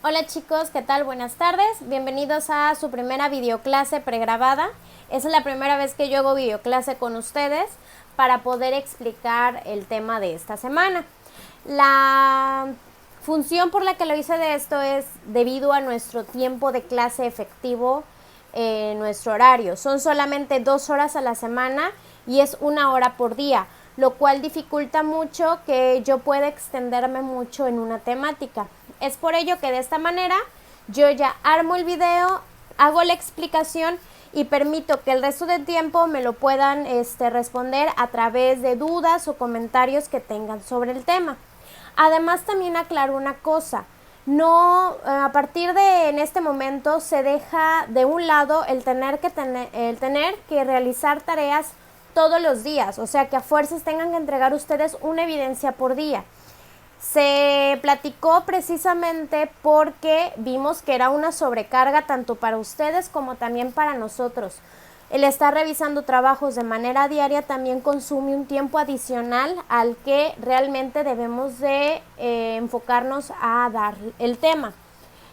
Hola chicos, ¿qué tal? Buenas tardes. Bienvenidos a su primera videoclase pregrabada. Es la primera vez que yo hago videoclase con ustedes para poder explicar el tema de esta semana. La función por la que lo hice de esto es debido a nuestro tiempo de clase efectivo, nuestro horario. Son solamente 2 horas a la semana y es 1 hora por día, lo cual dificulta mucho que yo pueda extenderme mucho en una temática. Es por ello que de esta manera yo ya armo el video, hago la explicación y permito que el resto del tiempo me lo puedan responder a través de dudas o comentarios que tengan sobre el tema. Además, también aclaro una cosa. No, a partir de en este momento se deja de un lado el tener que realizar tareas todos los días, o sea que a fuerzas tengan que entregar ustedes una evidencia por día. Se platicó precisamente porque vimos que era una sobrecarga tanto para ustedes como también para nosotros. El estar revisando trabajos de manera diaria también consume un tiempo adicional al que realmente debemos de enfocarnos a dar el tema.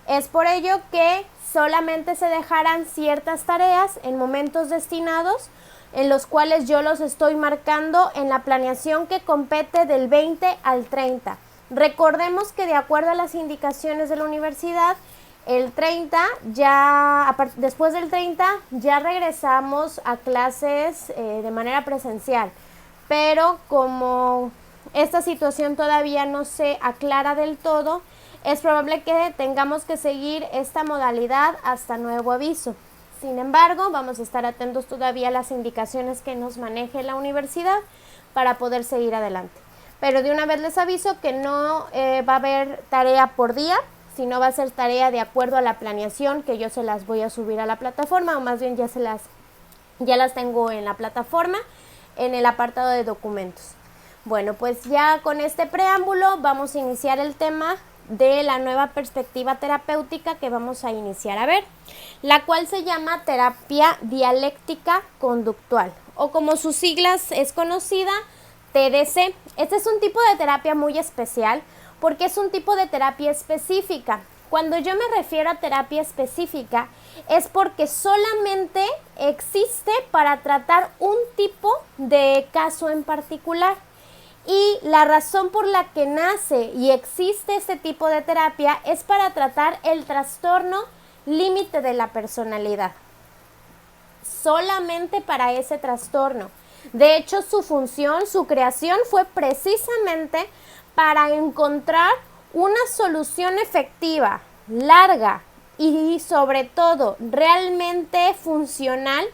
Es por ello que solamente se dejarán ciertas tareas en momentos destinados, en los cuales yo los estoy marcando en la planeación que compete del 20 al 30. Recordemos que de acuerdo a las indicaciones de la universidad, el 30 después del 30 ya regresamos a clases de manera presencial, pero como esta situación todavía no se aclara del todo, es probable que tengamos que seguir esta modalidad hasta nuevo aviso. Sin embargo, vamos a estar atentos todavía a las indicaciones que nos maneje la universidad para poder seguir adelante. Pero de una vez les aviso que no va a haber tarea por día, sino va a ser tarea de acuerdo a la planeación que yo se las voy a subir a la plataforma, o más bien ya las tengo en la plataforma, en el apartado de documentos. Bueno, pues ya con este preámbulo vamos a iniciar el tema de la nueva perspectiva terapéutica que vamos a iniciar a ver, la cual se llama terapia dialéctica conductual, o como sus siglas es conocida, TDC. Este es un tipo de terapia muy especial porque es un tipo de terapia específica. Cuando yo me refiero a terapia específica es porque solamente existe para tratar un tipo de caso en particular. Y la razón por la que nace y existe este tipo de terapia es para tratar el trastorno límite de la personalidad. Solamente para ese trastorno. De hecho, su función, su creación fue precisamente para encontrar una solución efectiva, larga y sobre todo realmente funcional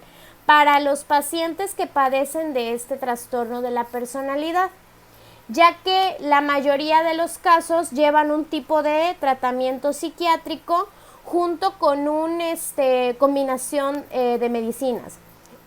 para los pacientes que padecen de este trastorno de la personalidad, ya que la mayoría de los casos llevan un tipo de tratamiento psiquiátrico junto con una combinación de medicinas.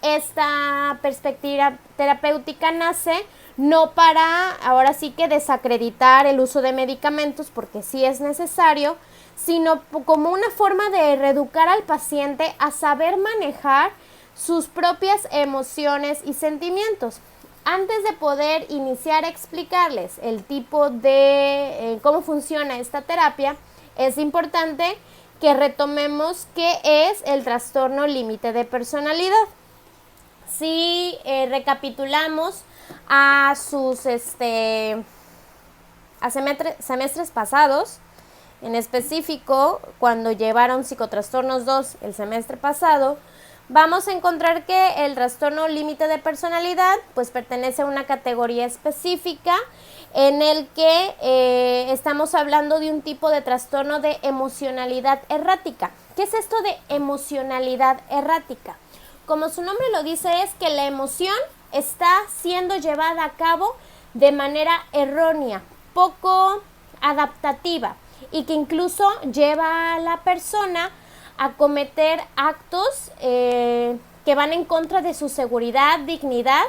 Esta perspectiva terapéutica nace no para, ahora sí que desacreditar el uso de medicamentos, porque sí es necesario, sino como una forma de reeducar al paciente a saber manejar sus propias emociones y sentimientos. Antes de poder iniciar a explicarles el tipo de cómo funciona esta terapia, es importante que retomemos qué es el trastorno límite de personalidad. Si recapitulamos a sus semestres pasados, en específico cuando llevaron psicotrastornos 2 el semestre pasado, vamos a encontrar que el trastorno límite de personalidad pues pertenece a una categoría específica en el que estamos hablando de un tipo de trastorno de emocionalidad errática. ¿Qué es esto de emocionalidad errática? Como su nombre lo dice, es que la emoción está siendo llevada a cabo de manera errónea, poco adaptativa, y que incluso lleva a la persona a cometer actos que van en contra de su seguridad, dignidad,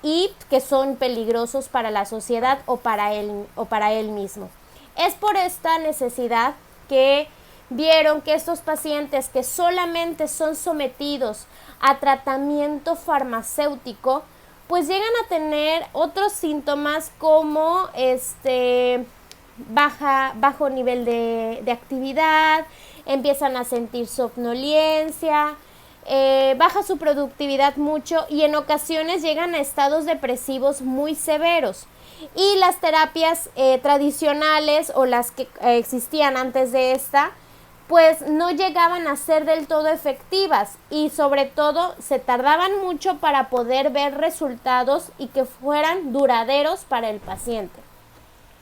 y que son peligrosos para la sociedad o para él mismo. Es por esta necesidad que vieron que estos pacientes que solamente son sometidos a tratamiento farmacéutico, pues llegan a tener otros síntomas como bajo nivel de actividad, empiezan a sentir somnolencia, baja su productividad mucho y en ocasiones llegan a estados depresivos muy severos. Y las terapias tradicionales o las que existían antes de esta, pues no llegaban a ser del todo efectivas y sobre todo se tardaban mucho para poder ver resultados y que fueran duraderos para el paciente.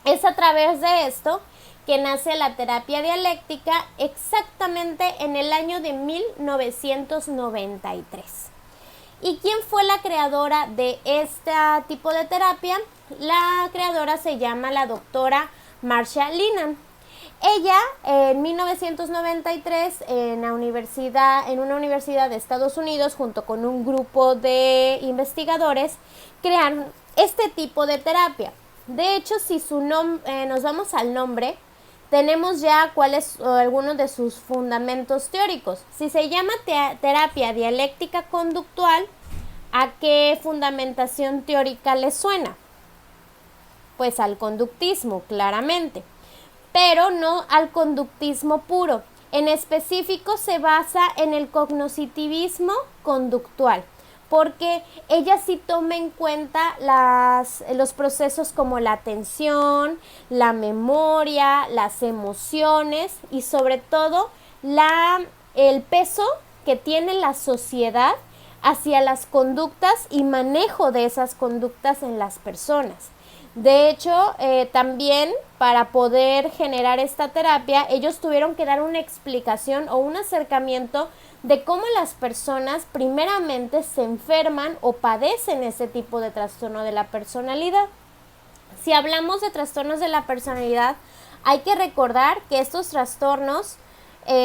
Es a través de esto que nace la terapia dialéctica exactamente en el año de 1993. ¿Y quién fue la creadora de este tipo de terapia? La creadora se llama la doctora Marsha Linehan. Ella en 1993 en una universidad de Estados Unidos junto con un grupo de investigadores crearon este tipo de terapia. De hecho, si nos vamos al nombre, tenemos ya cuáles algunos de sus fundamentos teóricos. Si se llama terapia dialéctica conductual, ¿a qué fundamentación teórica le suena? Pues al conductismo, claramente, pero no al conductismo puro. En específico se basa en el cognitivismo conductual, porque ella sí toma en cuenta los procesos como la atención, la memoria, las emociones y sobre todo el peso que tiene la sociedad hacia las conductas y manejo de esas conductas en las personas. De hecho, también para poder generar esta terapia, ellos tuvieron que dar una explicación o un acercamiento de cómo las personas primeramente se enferman o padecen ese tipo de trastorno de la personalidad. Si hablamos de trastornos de la personalidad, hay que recordar que estos trastornos,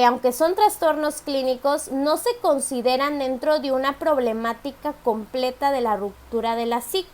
aunque son trastornos clínicos, no se consideran dentro de una problemática completa de la ruptura de la psique,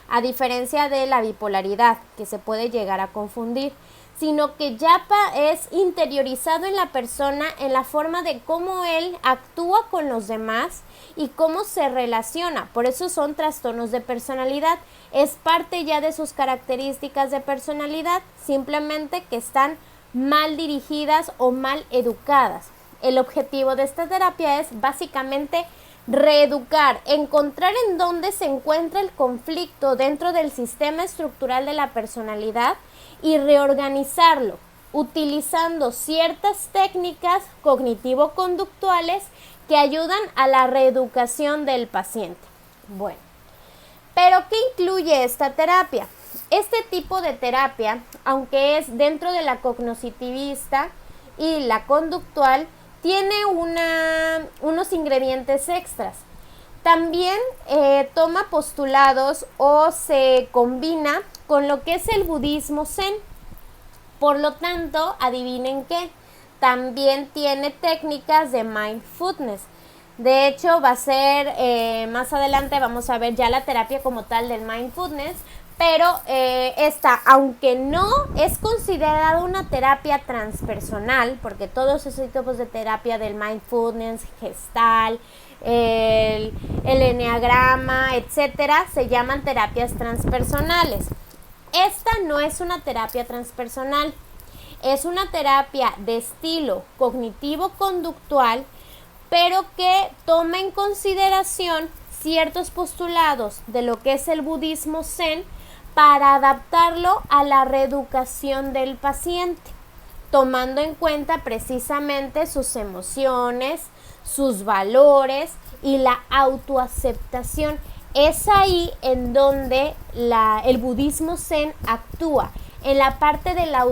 a diferencia de la bipolaridad, que se puede llegar a confundir, sino que ya es interiorizado en la persona en la forma de cómo él actúa con los demás y cómo se relaciona. Por eso son trastornos de personalidad. Es parte ya de sus características de personalidad, simplemente que están mal dirigidas o mal educadas. El objetivo de esta terapia es básicamente reeducar, encontrar en dónde se encuentra el conflicto dentro del sistema estructural de la personalidad y reorganizarlo, utilizando ciertas técnicas cognitivo-conductuales que ayudan a la reeducación del paciente. Bueno, ¿pero qué incluye esta terapia? Este tipo de terapia, aunque es dentro de la cognitivista y la conductual, tiene unos ingredientes extras. También toma postulados o se combina con lo que es el budismo zen. Por lo tanto, adivinen qué, también tiene técnicas de mindfulness. De hecho, va a ser, más adelante vamos a ver ya la terapia como tal del mindfulness, pero esta, aunque no es considerada una terapia transpersonal, porque todos esos tipos de terapia del mindfulness, gestal, el eneagrama, etcétera, se llaman terapias transpersonales. Esta no es una terapia transpersonal, es una terapia de estilo cognitivo-conductual, pero que toma en consideración ciertos postulados de lo que es el budismo zen para adaptarlo a la reeducación del paciente, tomando en cuenta precisamente sus emociones, sus valores y la autoaceptación. Es ahí en donde el budismo zen actúa, en la parte de la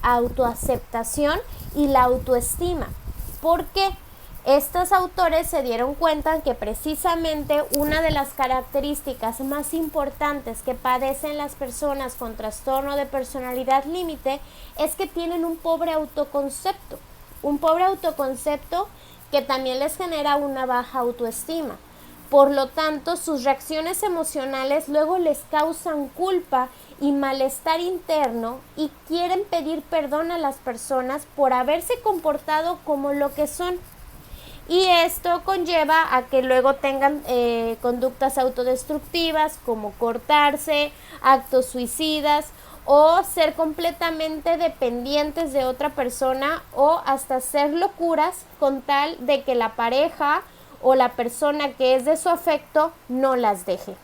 autoaceptación y la autoestima. ¿Por qué? Estos autores se dieron cuenta que precisamente una de las características más importantes que padecen las personas con trastorno de personalidad límite es que tienen un pobre autoconcepto que también les genera una baja autoestima. Por lo tanto, sus reacciones emocionales luego les causan culpa y malestar interno y quieren pedir perdón a las personas por haberse comportado como lo que son. Y esto conlleva a que luego tengan conductas autodestructivas como cortarse, actos suicidas o ser completamente dependientes de otra persona o hasta hacer locuras con tal de que la pareja o la persona que es de su afecto no las deje.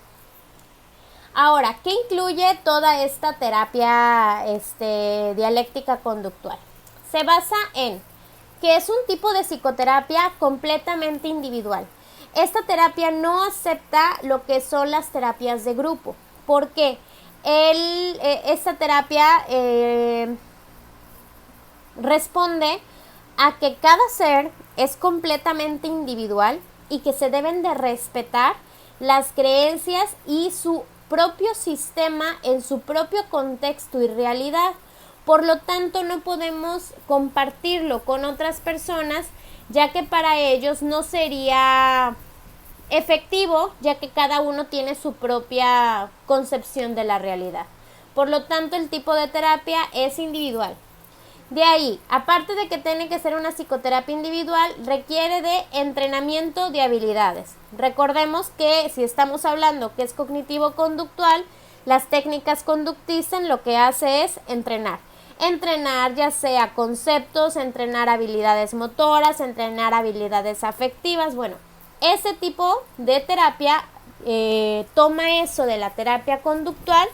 Ahora, ¿qué incluye toda esta terapia dialéctica conductual? Se basa en que es un tipo de psicoterapia completamente individual. Esta terapia no acepta lo que son las terapias de grupo. ¿Por qué? Esta terapia responde a que cada ser es completamente individual y que se deben de respetar las creencias y su propio sistema en su propio contexto y realidad. Por lo tanto, no podemos compartirlo con otras personas, ya que para ellos no sería efectivo, ya que cada uno tiene su propia concepción de la realidad. Por lo tanto, el tipo de terapia es individual. De ahí, aparte de que tiene que ser una psicoterapia individual, requiere de entrenamiento de habilidades. Recordemos que si estamos hablando que es cognitivo-conductual, las técnicas conductistas lo que hace es entrenar. Entrenar ya sea conceptos, entrenar habilidades motoras, entrenar habilidades afectivas. Bueno, ese tipo de terapia toma eso de la terapia conductual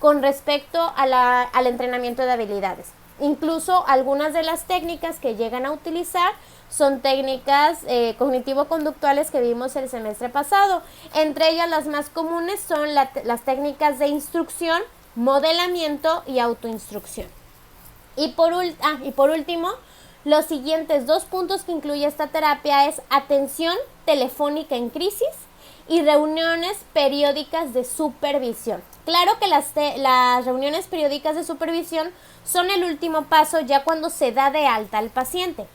con respecto al entrenamiento de habilidades. Incluso algunas de las técnicas que llegan a utilizar son técnicas cognitivo-conductuales que vimos el semestre pasado. Entre ellas las más comunes son las técnicas de instrucción, modelamiento y autoinstrucción. Y por último, los siguientes 2 puntos que incluye esta terapia es atención telefónica en crisis y reuniones periódicas de supervisión. Claro que las reuniones periódicas de supervisión son el último paso ya cuando se da de alta al paciente.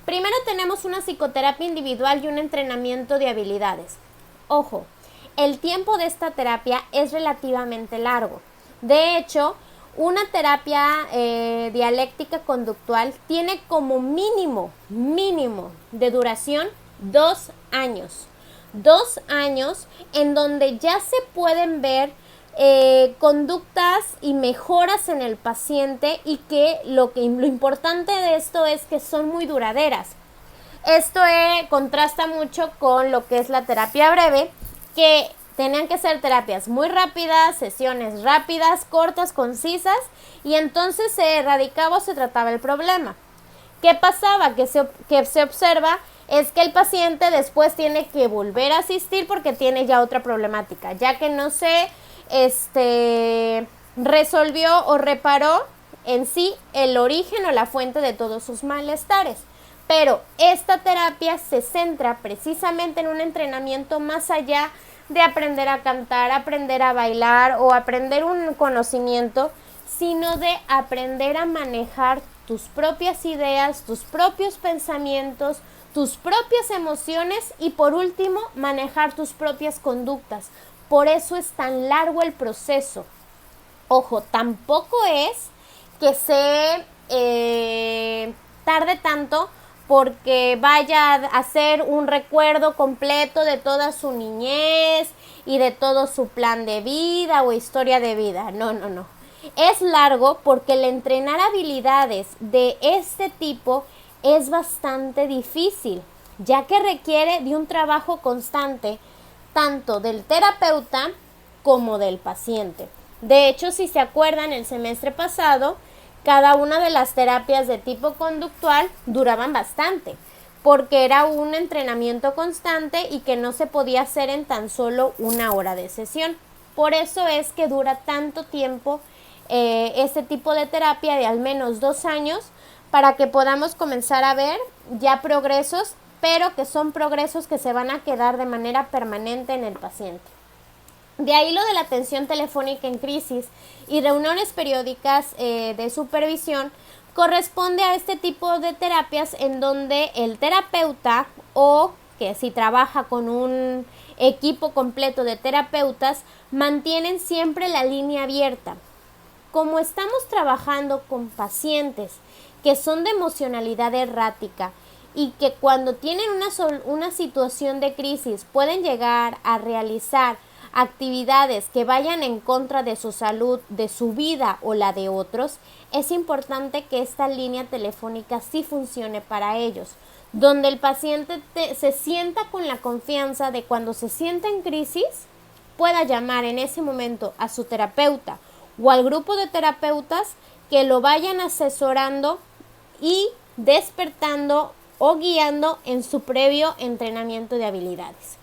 Primero tenemos una psicoterapia individual y un entrenamiento de habilidades. Ojo, el tiempo de esta terapia es relativamente largo. De hecho, una terapia dialéctica conductual tiene como mínimo de duración 2 años. 2 años en donde ya se pueden ver conductas y mejoras en el paciente y que lo importante de esto es que son muy duraderas. Esto contrasta mucho con lo que es la terapia breve, que tenían que ser terapias muy rápidas, sesiones rápidas, cortas, concisas, y entonces se erradicaba o se trataba el problema. ¿Qué pasaba? Que se observa es que el paciente después tiene que volver a asistir porque tiene ya otra problemática, ya que no se resolvió o reparó en sí el origen o la fuente de todos sus malestares. Pero esta terapia se centra precisamente en un entrenamiento más allá de aprender a cantar, aprender a bailar o aprender un conocimiento, sino de aprender a manejar tus propias ideas, tus propios pensamientos, tus propias emociones y por último manejar tus propias conductas. Por eso es tan largo el proceso. Ojo, tampoco es que se tarde tanto porque vaya a hacer un recuerdo completo de toda su niñez y de todo su plan de vida o historia de vida. No. Es largo porque el entrenar habilidades de este tipo es bastante difícil, ya que requiere de un trabajo constante tanto del terapeuta como del paciente. De hecho, si se acuerdan, el semestre pasado, cada una de las terapias de tipo conductual duraban bastante, porque era un entrenamiento constante y que no se podía hacer en tan solo 1 hora de sesión. Por eso es que dura tanto tiempo este tipo de terapia de al menos 2 años para que podamos comenzar a ver ya progresos, pero que son progresos que se van a quedar de manera permanente en el paciente. De ahí lo de la atención telefónica en crisis y reuniones periódicas de supervisión corresponde a este tipo de terapias en donde el terapeuta o que si trabaja con un equipo completo de terapeutas mantienen siempre la línea abierta. Como estamos trabajando con pacientes que son de emocionalidad errática y que cuando tienen una situación de crisis pueden llegar a realizar actividades que vayan en contra de su salud, de su vida o la de otros, es importante que esta línea telefónica sí funcione para ellos, donde el paciente se sienta con la confianza de cuando se sienta en crisis, pueda llamar en ese momento a su terapeuta o al grupo de terapeutas que lo vayan asesorando y despertando o guiando en su previo entrenamiento de habilidades.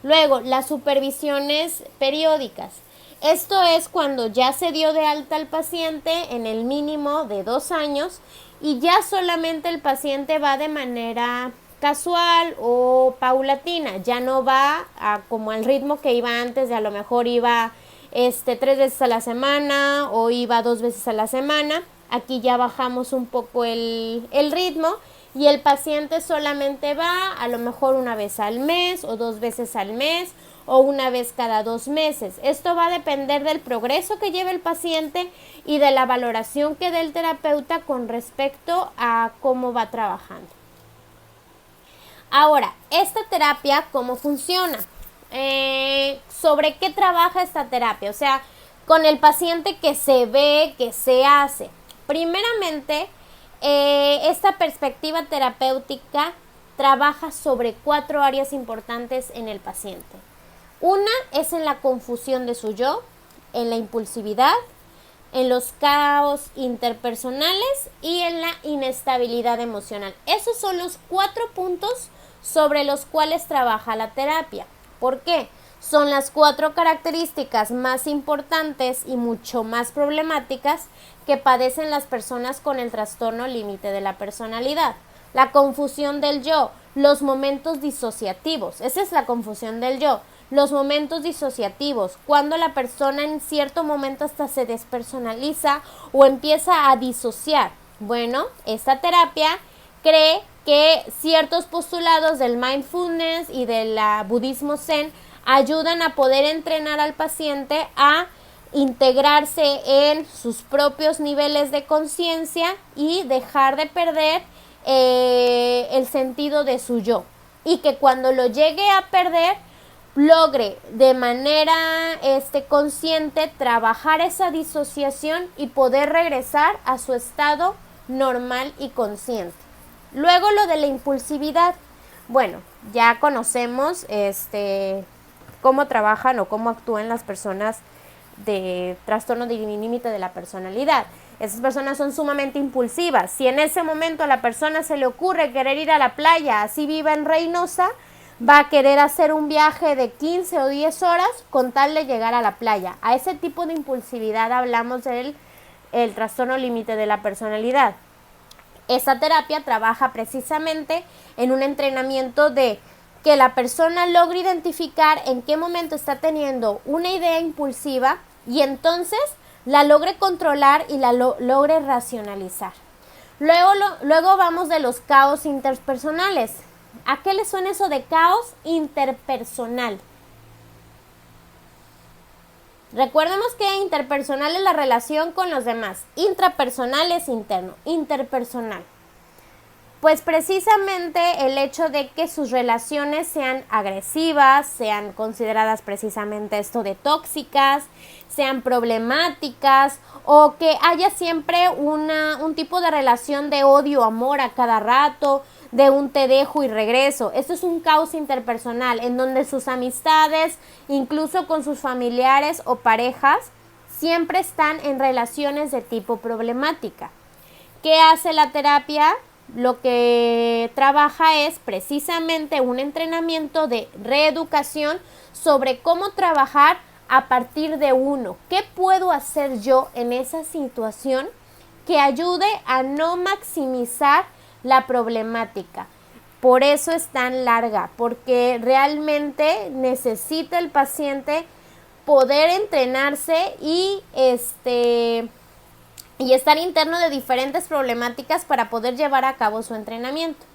Luego, las supervisiones periódicas. Esto es cuando ya se dio de alta al paciente en el mínimo de 2 años y ya solamente el paciente va de manera casual o paulatina, ya no va como al ritmo que iba antes, de a lo mejor iba 3 veces a la semana o iba 2 veces a la semana. Aquí ya bajamos un poco el ritmo y el paciente solamente va a lo mejor 1 vez al mes o 2 veces al mes o 1 vez cada 2 meses. Esto va a depender del progreso que lleve el paciente y de la valoración que dé el terapeuta con respecto a cómo va trabajando. Ahora, esta terapia, ¿cómo funciona? ¿Sobre qué trabaja esta terapia? O sea, con el paciente que se ve, que se hace. Primeramente, esta perspectiva terapéutica trabaja sobre 4 áreas importantes en el paciente. Una es en la confusión de su yo, en la impulsividad, en los caos interpersonales y en la inestabilidad emocional. Esos son los 4 puntos sobre los cuales trabaja la terapia. ¿Por qué? Son las 4 características más importantes y mucho más problemáticas que padecen las personas con el trastorno límite de la personalidad. La confusión del yo, los momentos disociativos, esa es la confusión del yo. Los momentos disociativos, cuando la persona en cierto momento hasta se despersonaliza o empieza a disociar. Bueno, esta terapia cree que ciertos postulados del mindfulness y del budismo zen ayudan a poder entrenar al paciente a integrarse en sus propios niveles de conciencia y dejar de perder el sentido de su yo. Y que cuando lo llegue a perder, logre de manera consciente trabajar esa disociación y poder regresar a su estado normal y consciente. Luego lo de la impulsividad. Bueno, ya conocemos cómo trabajan o cómo actúan las personas de trastorno de límite de la personalidad. Esas personas son sumamente impulsivas. Si en ese momento a la persona se le ocurre querer ir a la playa, así viva en Reynosa, va a querer hacer un viaje de 15 o 10 horas con tal de llegar a la playa. A ese tipo de impulsividad hablamos del trastorno límite de la personalidad. Esta terapia trabaja precisamente en un entrenamiento de que la persona logre identificar en qué momento está teniendo una idea impulsiva y entonces la logre controlar y la logre racionalizar. Luego vamos de los caos interpersonales. ¿A qué le suena eso de caos interpersonal? Recordemos que interpersonal es la relación con los demás. Intrapersonal es interno. Interpersonal. Pues precisamente el hecho de que sus relaciones sean agresivas, sean consideradas precisamente esto de tóxicas, sean problemáticas o que haya siempre un tipo de relación de odio-amor a cada rato, de un te dejo y regreso. Esto es un caos interpersonal en donde sus amistades, incluso con sus familiares o parejas, siempre están en relaciones de tipo problemática. ¿Qué hace la terapia? Lo que trabaja es precisamente un entrenamiento de reeducación sobre cómo trabajar a partir de uno. ¿Qué puedo hacer yo en esa situación que ayude a no maximizar la problemática? Por eso es tan larga, porque realmente necesita el paciente poder entrenarse y estar interno de diferentes problemáticas para poder llevar a cabo su entrenamiento.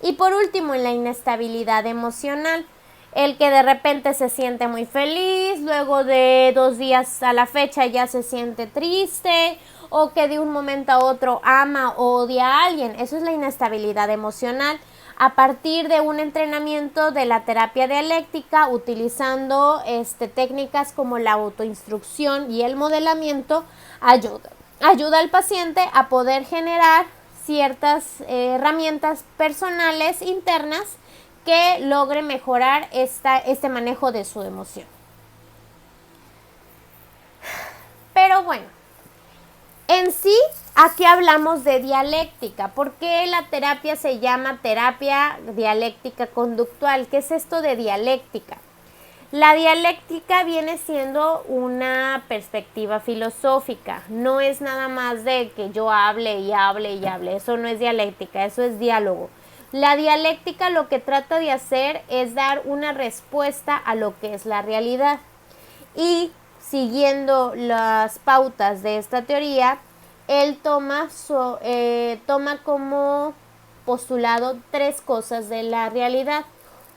Y por último, en la inestabilidad emocional, el que de repente se siente muy feliz, luego de 2 días a la fecha ya se siente triste, o que de un momento a otro ama o odia a alguien. Eso es la inestabilidad emocional. A partir de un entrenamiento de la terapia dialéctica, utilizando técnicas como la autoinstrucción y el modelamiento, ayuda al paciente a poder generar ciertas herramientas personales internas que logre mejorar este manejo de su emoción. Pero bueno, en sí, aquí hablamos de dialéctica. ¿Por qué la terapia se llama terapia dialéctica conductual? ¿Qué es esto de dialéctica? La dialéctica viene siendo una perspectiva filosófica. No es nada más de que yo hable y hable y hable. Eso no es dialéctica, eso es diálogo. La dialéctica lo que trata de hacer es dar una respuesta a lo que es la realidad. Y siguiendo las pautas de esta teoría, él toma como postulado 3 cosas de la realidad.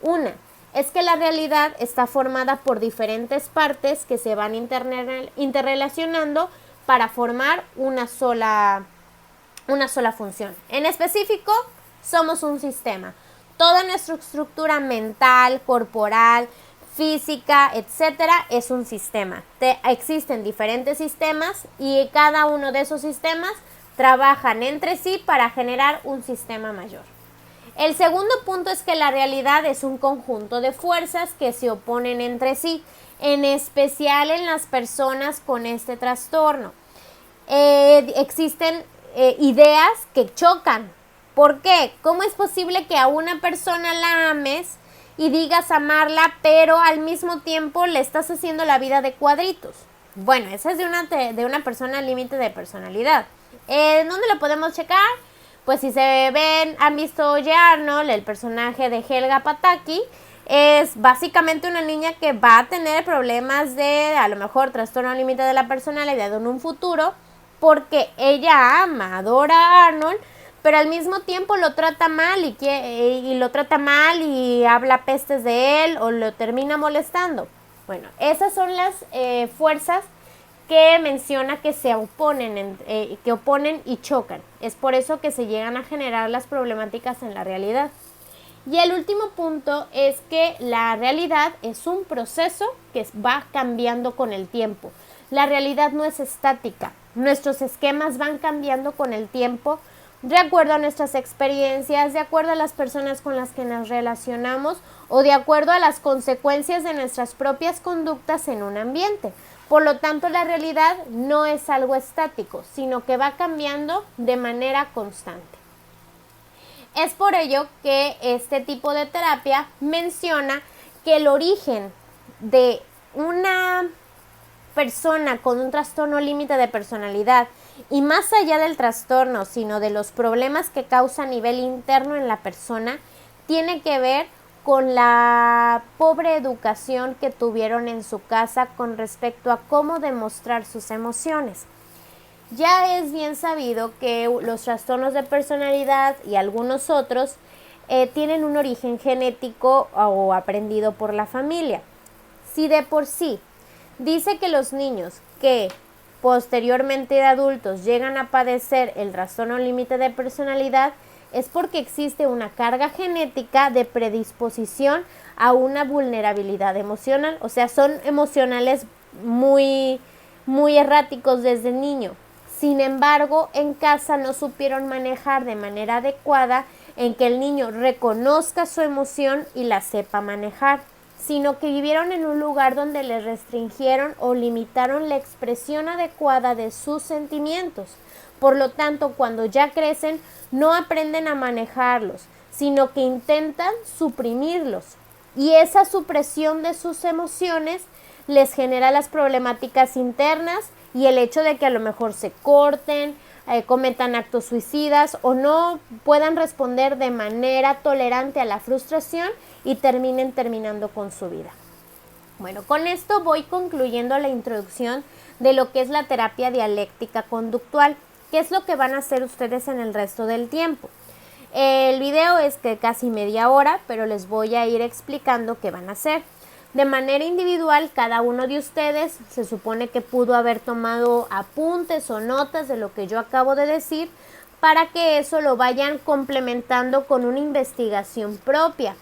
Una es que la realidad está formada por diferentes partes que se van interrelacionando para formar una sola función. En específico, somos un sistema. Toda nuestra estructura mental, corporal, física, etcétera, es un sistema. Existen diferentes sistemas y cada uno de esos sistemas trabajan entre sí para generar un sistema mayor. El segundo punto es que la realidad es un conjunto de fuerzas que se oponen entre sí, en especial en las personas con este trastorno. Existen ideas que chocan. ¿Por qué? ¿Cómo es posible que a una persona la ames y digas amarla, pero al mismo tiempo le estás haciendo la vida de cuadritos? Bueno, esa es de una persona límite de personalidad. ¿Dónde lo podemos checar? Pues si han visto Oye Arnold, el personaje de Helga Pataki, es básicamente una niña que va a tener problemas de, a lo mejor, trastorno límite de la personalidad en un futuro, porque ella adora a Arnold, pero al mismo tiempo lo trata mal y habla pestes de él o lo termina molestando. Bueno, esas son las fuerzas que menciona que se oponen, que oponen y chocan. Es por eso que se llegan a generar las problemáticas en la realidad. Y el último punto es que la realidad es un proceso que va cambiando con el tiempo. La realidad no es estática. Nuestros esquemas van cambiando con el tiempo, de acuerdo a nuestras experiencias, de acuerdo a las personas con las que nos relacionamos o de acuerdo a las consecuencias de nuestras propias conductas en un ambiente. Por lo tanto, la realidad no es algo estático, sino que va cambiando de manera constante. Es por ello que este tipo de terapia menciona que el origen de una persona con un trastorno límite de personalidad y más allá del trastorno, sino de los problemas que causa a nivel interno en la persona, tiene que ver con la pobre educación que tuvieron en su casa con respecto a cómo demostrar sus emociones. Ya es bien sabido que los trastornos de personalidad y algunos otros tienen un origen genético o aprendido por la familia. Si de por sí dice que los niños que posteriormente de adultos llegan a padecer el trastorno límite de personalidad, es porque existe una carga genética de predisposición a una vulnerabilidad emocional. O sea, son emocionales muy erráticos desde niño. Sin embargo, en casa no supieron manejar de manera adecuada en que el niño reconozca su emoción y la sepa manejar, sino que vivieron en un lugar donde les restringieron o limitaron la expresión adecuada de sus sentimientos. Por lo tanto, cuando ya crecen, no aprenden a manejarlos, sino que intentan suprimirlos. Y esa supresión de sus emociones les genera las problemáticas internas y el hecho de que a lo mejor se corten, cometan actos suicidas o no puedan responder de manera tolerante a la frustración y terminando con su vida. Bueno, con esto voy concluyendo la introducción de lo que es la terapia dialéctica conductual. ¿Qué es lo que van a hacer ustedes en el resto del tiempo? El video es de casi media hora, pero les voy a ir explicando qué van a hacer. De manera individual, cada uno de ustedes se supone que pudo haber tomado apuntes o notas de lo que yo acabo de decir para que eso lo vayan complementando con una investigación propia.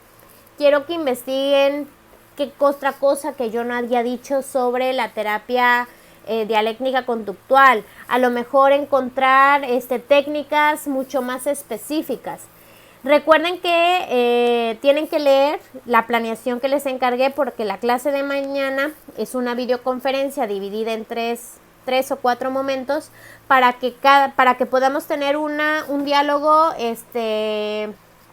Quiero que investiguen qué otra cosa que yo no había dicho sobre la terapia dialéctica conductual. A lo mejor encontrar técnicas mucho más específicas. Recuerden que tienen que leer la planeación que les encargué porque la clase de mañana es una videoconferencia dividida en tres o cuatro momentos para que podamos tener un diálogo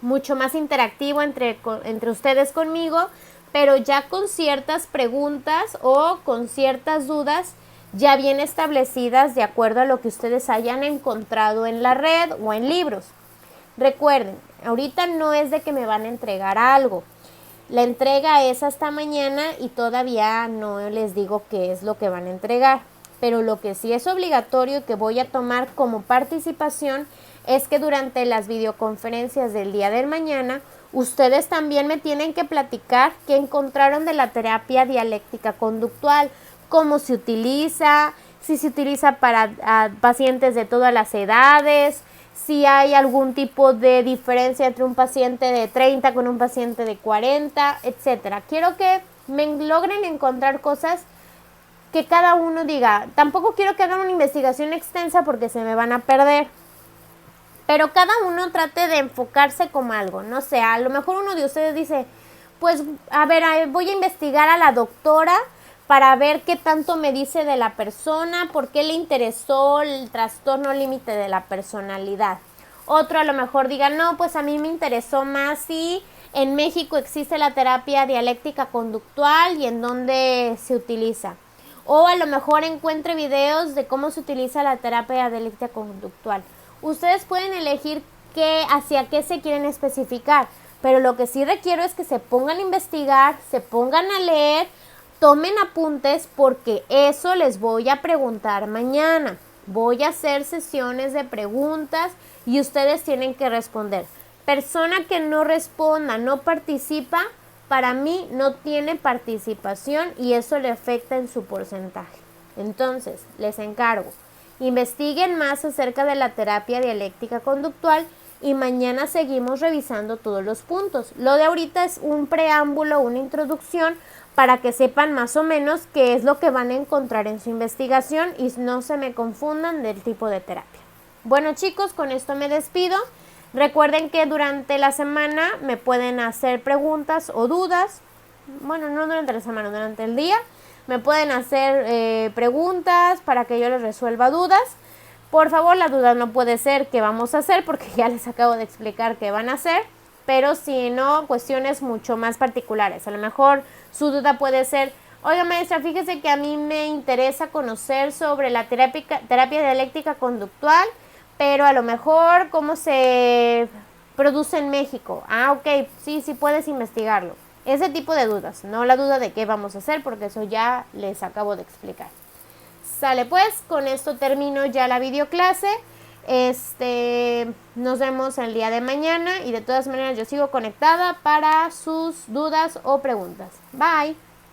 mucho más interactivo entre ustedes conmigo, pero ya con ciertas preguntas o con ciertas dudas ya bien establecidas de acuerdo a lo que ustedes hayan encontrado en la red o en libros. Recuerden, ahorita no es de que me van a entregar algo. La entrega es hasta mañana y todavía no les digo qué es lo que van a entregar. Pero lo que sí es obligatorio y que voy a tomar como participación es que durante las videoconferencias del día de mañana, ustedes también me tienen que platicar qué encontraron de la terapia dialéctica conductual, cómo se utiliza, si se utiliza para pacientes de todas las edades, si hay algún tipo de diferencia entre un paciente de 30 con un paciente de 40, etcétera. Quiero que me logren encontrar cosas que cada uno diga. Tampoco quiero que hagan una investigación extensa porque se me van a perder. Pero cada uno trate de enfocarse como algo. No sé, a lo mejor uno de ustedes dice, pues, a ver, voy a investigar a la doctora para ver qué tanto me dice de la persona, por qué le interesó el trastorno límite de la personalidad. Otro a lo mejor diga, no, pues a mí me interesó más si en México existe la terapia dialéctica conductual y en dónde se utiliza. O a lo mejor encuentre videos de cómo se utiliza la terapia dialéctica conductual. Ustedes pueden elegir hacia qué se quieren especificar, pero lo que sí requiero es que se pongan a investigar, se pongan a leer, tomen apuntes porque eso les voy a preguntar mañana. Voy a hacer sesiones de preguntas y ustedes tienen que responder. Persona que no responda, no participa, para mí no tiene participación y eso le afecta en su porcentaje. Entonces, les encargo, investiguen más acerca de la terapia dialéctica conductual y mañana seguimos revisando todos los puntos. Lo de ahorita es un preámbulo, una introducción para que sepan más o menos qué es lo que van a encontrar en su investigación y no se me confundan del tipo de terapia. Bueno chicos, con esto me despido. Recuerden que durante la semana me pueden hacer preguntas o dudas. Bueno, no durante la semana, durante el día. Me pueden hacer preguntas para que yo les resuelva dudas. Por favor, la duda no puede ser qué vamos a hacer porque ya les acabo de explicar qué van a hacer. Pero si no, cuestiones mucho más particulares. A lo mejor su duda puede ser, oiga maestra, fíjese que a mí me interesa conocer sobre la terapia dialéctica conductual, pero a lo mejor cómo se produce en México. Ah, ok, sí puedes investigarlo. Ese tipo de dudas, no la duda de qué vamos a hacer, porque eso ya les acabo de explicar. Sale pues, con esto termino ya la videoclase. Nos vemos el día de mañana y de todas maneras yo sigo conectada para sus dudas o preguntas. Bye.